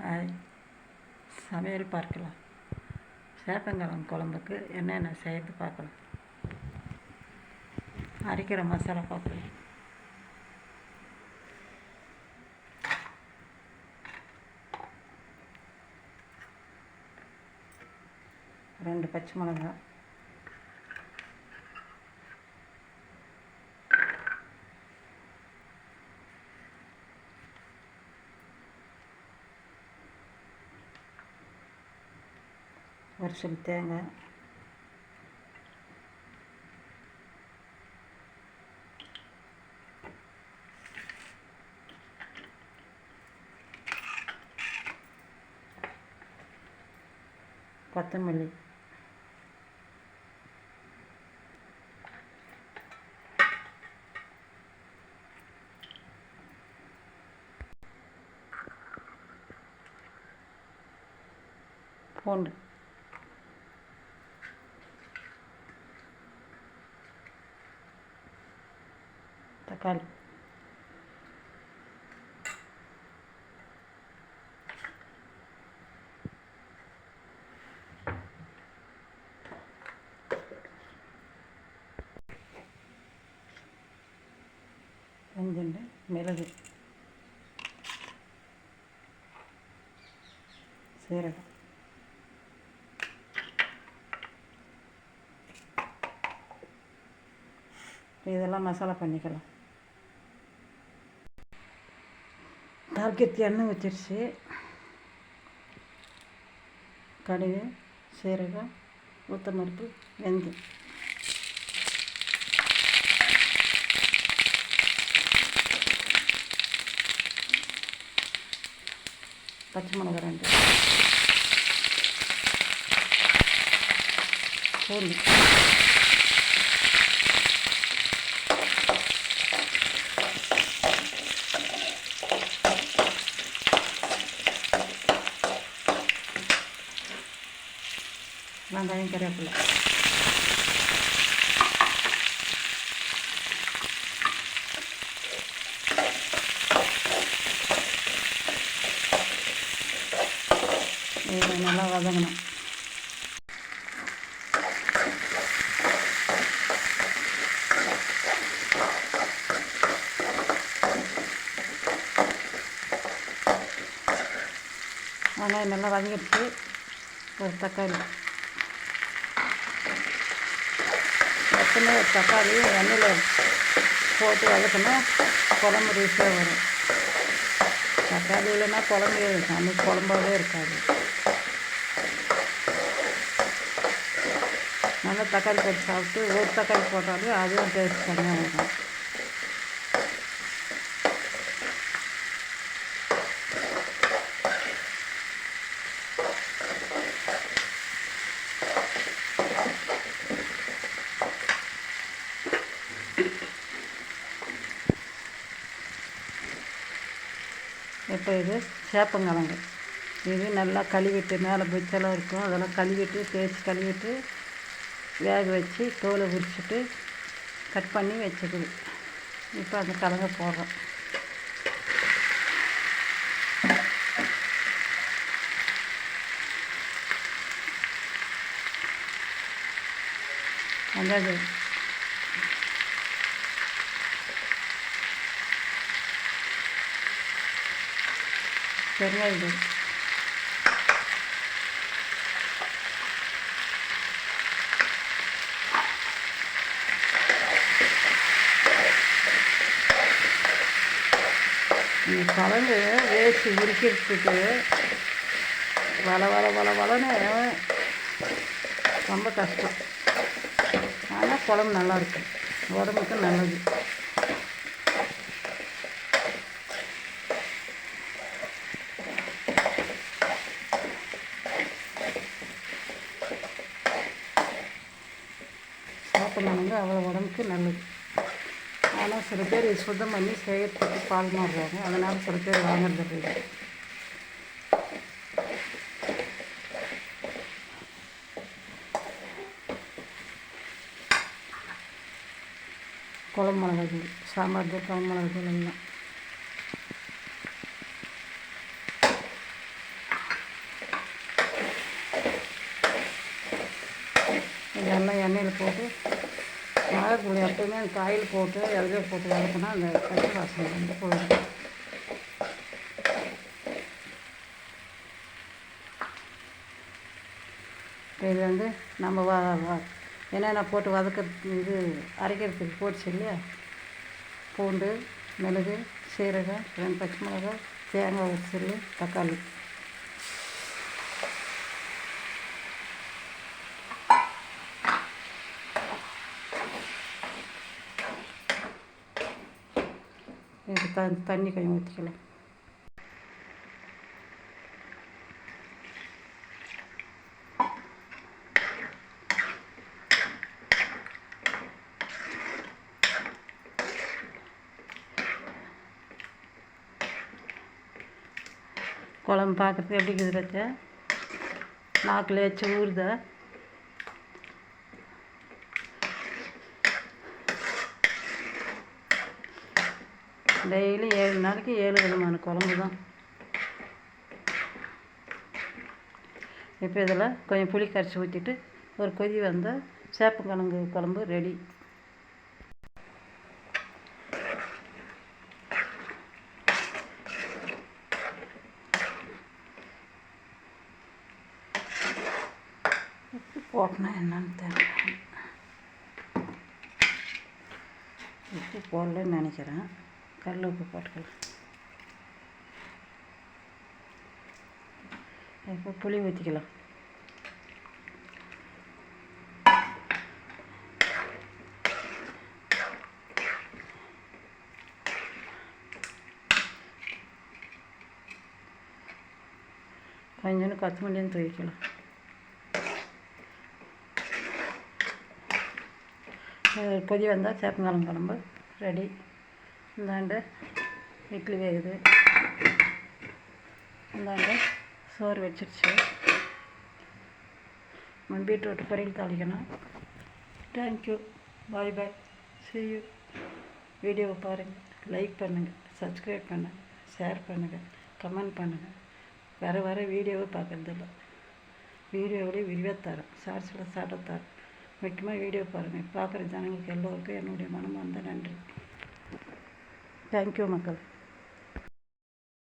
Hi, சமையல் பார்க்கலாம். சேப்பங்கிழங்கு குழம்புக்கு என்னென்ன செய்யறது பார்க்கலாம். அரைக்கிற மசாலா பார்க்கலாம். ரெண்டு பச்சை மிளகாய், ஒரு சில தேங்காய், கொத்தமல்லி, பூண்டு, தக்காளி, வெந்தண்டு, மிளகு, சீரகம், இதெல்லாம் மசாலா பண்ணிக்கலாம். தாளிக்கிறதுக்கு எண்ணெய் ஊற்றிடுச்சு. கடுகு, சீரகம், உளுத்தம்பருப்பு, வெந்தயம், பச்சை மிளகாய் 2, பூண்டு, வெங்காயம், கறிவேப்பிலை, இதை நல்லா வதங்கணும். வெங்காயம் நல்லா வதங்கிடுச்சு. ஒரு தக்காளி, எப்பவுமே ஒரு தக்காளி எண்ணெயில் போட்டு வதக்கினா குழம்பு ருசியாக வரும். தக்காளி இல்லைன்னா குழம்பு அன்றைக்கி குழம்பாகவே இருக்காது. நல்லா தக்காளி போட்டு சாப்பிட்டு ஒரு தக்காளி போட்டாலே அதுவும் டேஸ்ட் தனியாக இருக்கும். இப்போ இது சேப்பங்கிழங்கு, இது நல்லா கழுவிட்டு மேலே பிச்செல்லாம் இருக்கும், அதெல்லாம் கழுவிட்டு தேய்ச்சி கழுவிட்டு வேக வச்சு தோலை உரிச்சிட்டு கட் பண்ணி வச்சுக்குது. இப்போ அந்த கிழங்க போடுறோம். வெங்காயம், பெருங்காயம், இந்த கிழங்கு வேஸ்ட்டு உரிக்கிறதுக்கு வளன்னு ரொம்ப கஷ்டம். ஆனால் குழம்பு நல்லாயிருக்கும், உடம்புக்கு நல்லது. சாப்பிட்ணுங்க, அவ்வளோ உடம்புக்கு நல்லது. ஆனால் சில பேர் சுத்தம் பண்ணி செய்யறதுக்கு பால் மாறுறாங்க, அதனால் சில பேர் வாங்குறது இல்லை. குழம்பு மிளகாய், சாம்பார் தூள், குழம்பு மிளகாய் எல்லாம் போட்டு மிளகாத்தூள் எப்போயுமே அந்த காயில் போட்டு எதுலேயோ போட்டு வதக்கினா அந்த பச்சை வாசனை வந்து போயிடும். இப்போ இது வந்து நம்ம என்னென்ன போட்டு வதக்கிறது அரைக்கிறதுக்கு போட்டுச்சு இல்லையா, பூண்டு, மிளகு, சீரகம், 2 பச்சை மிளகாய், தேங்காய் ஒரு சில்லு, தக்காளி. இது தண்ணி கொஞ்சம் ஊற்றிக்கலாம். குழம்பு பார்க்குறதுக்கு எப்படி இருக்குது பச்சை நாக்கில் வச்சு ஊறுதா? டெய்லி 7 நாளைக்கு 7 விதமான குழம்பு தான். இப்போ இதில் கொஞ்சம் புளி கரைச்சி ஊற்றிட்டு ஒரு கொதி வந்தால் சேப்பங்கிழங்கு குழம்பு ரெடி. உப்பு போட்டனா என்னன்னு தெரியல, உப்பு போடலன்னு நினைக்கிறேன். கல் உப்பு போட்டுக்கலாம். இப்போ புளி ஊற்றிக்கலாம். கொஞ்சோண்டு கொத்தமல்லியும் தூவிக்கலாம். கொதி வந்தால் சேப்பங்கிழங்கு குழம்பு ரெடி. இந்தாண்டு இட்லி வேகுது, இந்தாண்டு சோறு வச்சிருச்சு. பீட்ரூட் பொரியல் தாளிக்கணும். Thank you, bye bye, see you. வீடியோவை பாருங்கள், லைக் பண்ணுங்கள், சப்ஸ்கிரைப் பண்ணுங்கள், ஷேர் பண்ணுங்கள், கமெண்ட் பண்ணுங்கள். வர வீடியோவை பார்க்குறதில்ல, வீடியோவிலே விரிவாக தரேன், ஷார்ட்ஸில் ஷார்ட்டாக தரேன். முக்கியமாக வீடியோ பாருங்கள். பார்க்குற ஜனங்களுக்கு எல்லோருக்கும் என்னுடைய மனமார்ந்த நன்றி. தேங்க்யூ மக்கள்.